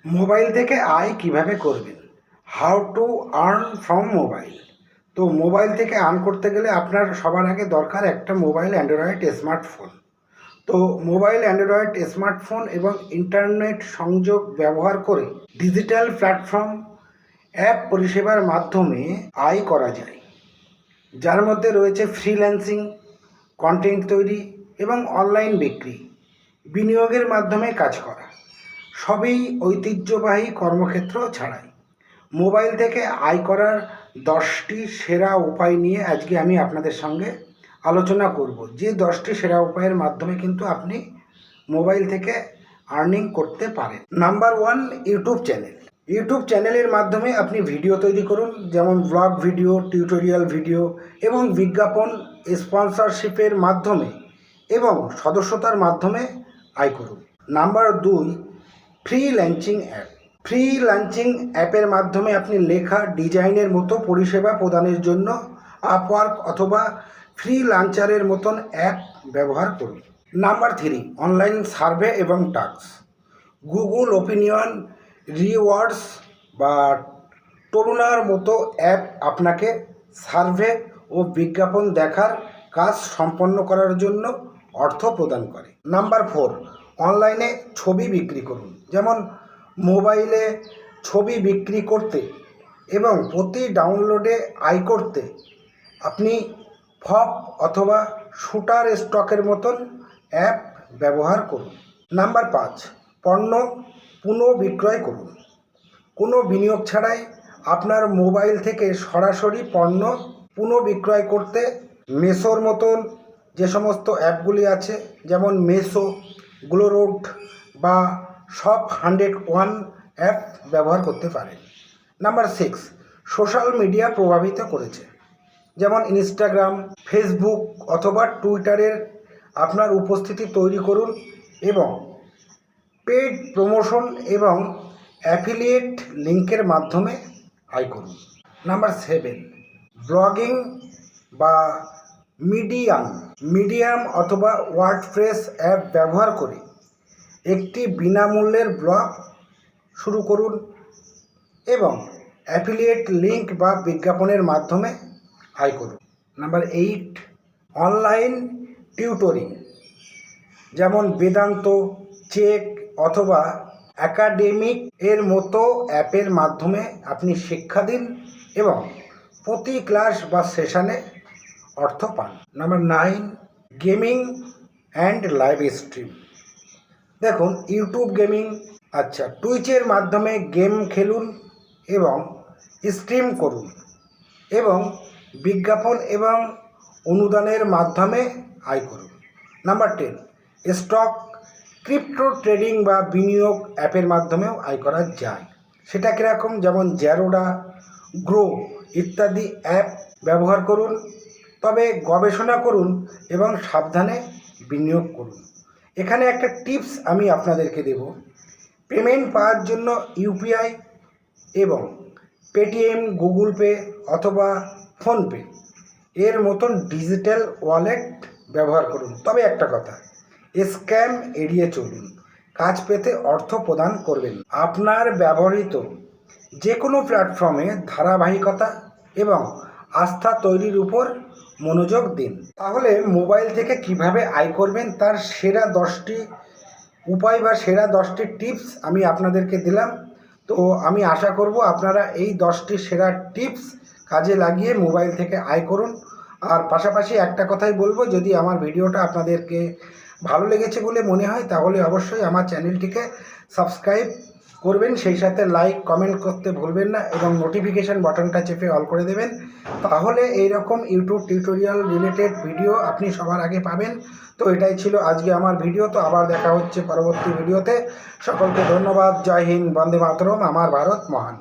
Mobile থেকে আয় কিভাবে করবেন? How to earn from mobile. তো মোবাইল থেকে আর্ন করতে গেলে আপনার সবার আগে দরকার একটা মোবাইল অ্যান্ড্রয়েড স্মার্টফোন। তো মোবাইল অ্যান্ড্রয়েড স্মার্টফোন এবং ইন্টারনেট সংযোগ ব্যবহার করে ডিজিটাল প্ল্যাটফর্ম অ্যাপ পরিষেবার মাধ্যমে আয় করা যায়, যার মধ্যে রয়েছে ফ্রিল্যান্সিং, কন্টেন্ট তৈরি এবং অনলাইন বিক্রি, বিনিয়োগের মাধ্যমে কাজ করা। সবই ঐতিহ্যবাহী কর্মক্ষেত্র ছাড়াই। মোবাইল থেকে আয় করার 10টি সেরা উপায় নিয়ে আজকে আমি আপনাদের সঙ্গে আলোচনা করব, যে 10টি সেরা উপায়ের মাধ্যমে কিন্তু আপনি মোবাইল থেকে আর্নিং করতে পারেন। Number 1, YouTube channel. ইউটিউব চ্যানেলের মাধ্যমে আপনি ভিডিও তৈরি করুন, যেমন ব্লগ ভিডিও, টিউটোরিয়াল ভিডিও এবং বিজ্ঞাপন, স্পন্সরশিপের মাধ্যমে এবং সদস্যতার মাধ্যমে আয় করুন। Number 2, freelancing app. ফ্রিল্যান্সিং অ্যাপের মাধ্যমে আপনি লেখা, ডিজাইনের মতো পরিষেবা প্রদানের জন্য আপওয়ার্ক অথবা ফ্রিল্যান্সারের মতন অ্যাপ ব্যবহার করুন। নাম্বার 3, অনলাইন সার্ভে এবং টাস্ক। গুগল ওপিনিয়ন, রিওয়ার্ডস বা টরুনার মতো অ্যাপ আপনাকে সার্ভে ও বিজ্ঞাপন দেখার কাজ সম্পন্ন করার জন্য অর্থ প্রদান করে। নাম্বার 4, অনলাইনে ছবি বিক্রি করুন। যেমন মোবাইলে ছবি বিক্রি করতে এবং প্রতি ডাউনলোডে আয় করতে আপনি ফপ অথবা শুটার স্টকের মতন অ্যাপ ব্যবহার করুন। নাম্বার 5, পণ্য পুনঃবিক্রয় করুন। কোনো বিনিয়োগ ছাড়াই আপনার মোবাইল থেকে সরাসরি পণ্য পুনঃবিক্রয় করতে মেসোর মতন যে সমস্ত অ্যাপগুলি আছে, যেমন মেসো, গ্লোরোড বা শপ 101 অ্যাপ ব্যবহার করতে পারেন। নাম্বার 6, সোশ্যাল মিডিয়া প্রভাবিত করেছে, যেমন ইনস্টাগ্রাম, ফেসবুক অথবা টুইটারের আপনার উপস্থিতি তৈরি করুন এবং পেইড প্রমোশন এবং অ্যাফিলিয়েট লিঙ্কের মাধ্যমে আয় করুন। নাম্বার 7, ব্লগিং বা মিডিয়াম অথবা ওয়ার্ডপ্রেস অ্যাপ ব্যবহার করে একটি বিনামূল্যের ব্লগ শুরু করুন এবং অ্যাফিলিয়েট লিঙ্ক বা বিজ্ঞাপনের মাধ্যমে আয় করুন। নাম্বার 8, অনলাইন টিউটরিং, যেমন বেদান্ত, চেক অথবা একাডেমিক এর মতো অ্যাপের মাধ্যমে আপনি শিক্ষা দিন এবং প্রতি ক্লাস বা সেশনে অর্থ পান। Number 9, gaming and live stream. দেখুন, ইউটিউব গেমিং, টুইচের মাধ্যমে গেম খেলুন এবং স্ট্রিম করুন এবং বিজ্ঞাপন এবং অনুদানের মাধ্যমে আয় করুন। নাম্বার 10, স্টক, ক্রিপ্টো ট্রেডিং বা বিনিয়োগ অ্যাপের মাধ্যমেও আয় করা যায়। সেটা কীরকম? যেমন জ্যারোডা, গ্রো ইত্যাদি অ্যাপ ব্যবহার করুন, তবে গবেষণা করুন এবং সাবধানে বিনিয়োগ করুন। এখানে একটা টিপস আমি আপনাদেরকে দেব। পেমেন্ট পাওয়ার জন্য ইউপিআই এবং পেটিএম, গুগল পে অথবা ফোনপে এর মতন ডিজিটাল ওয়ালেট ব্যবহার করুন। তবে একটা কথা, স্ক্যাম এড়িয়ে চলুন। কাজ পেতে অর্থ প্রদান করবেন। আপনার ব্যবহৃত যে কোনো প্ল্যাটফর্মে ধারাবাহিকতা এবং আস্থা তৈরির উপর মনোযোগ দিন। তাহলে মোবাইল থেকে কিভাবে আয় করবেন তার সেরা 10টি উপায় বা সেরা 10টি টিপস আমি আপনাদেরকে দিলাম। তো আমি আশা করব আপনারা এই 10টি সেরা টিপস কাজে লাগিয়ে মোবাইল থেকে আয় করুন। আর পাশাপাশি একটা কথাই বলবো, যদি আমার ভিডিওটা আপনাদেরকে ভালো লেগেছে বলে মনে হয় তাহলে অবশ্যই আমার চ্যানেলটিকে সাবস্ক্রাইব করবেন, সেই সাথে লাইক কমেন্ট করতে ভুলবেন না এবং নোটিফিকেশান বাটনটা চেপে অল করে দেবেন। তাহলে এইরকম ইউটিউব টিউটোরিয়াল রিলেটেড ভিডিও আপনি সবার আগে পাবেন। তো এটাই ছিল আজকে আমার ভিডিও। তো আবার দেখা হচ্ছে পরবর্তী ভিডিওতে। সকলকে ধন্যবাদ। জয় হিন্দ, বন্দে মাতরম। আমার ভারত মহান।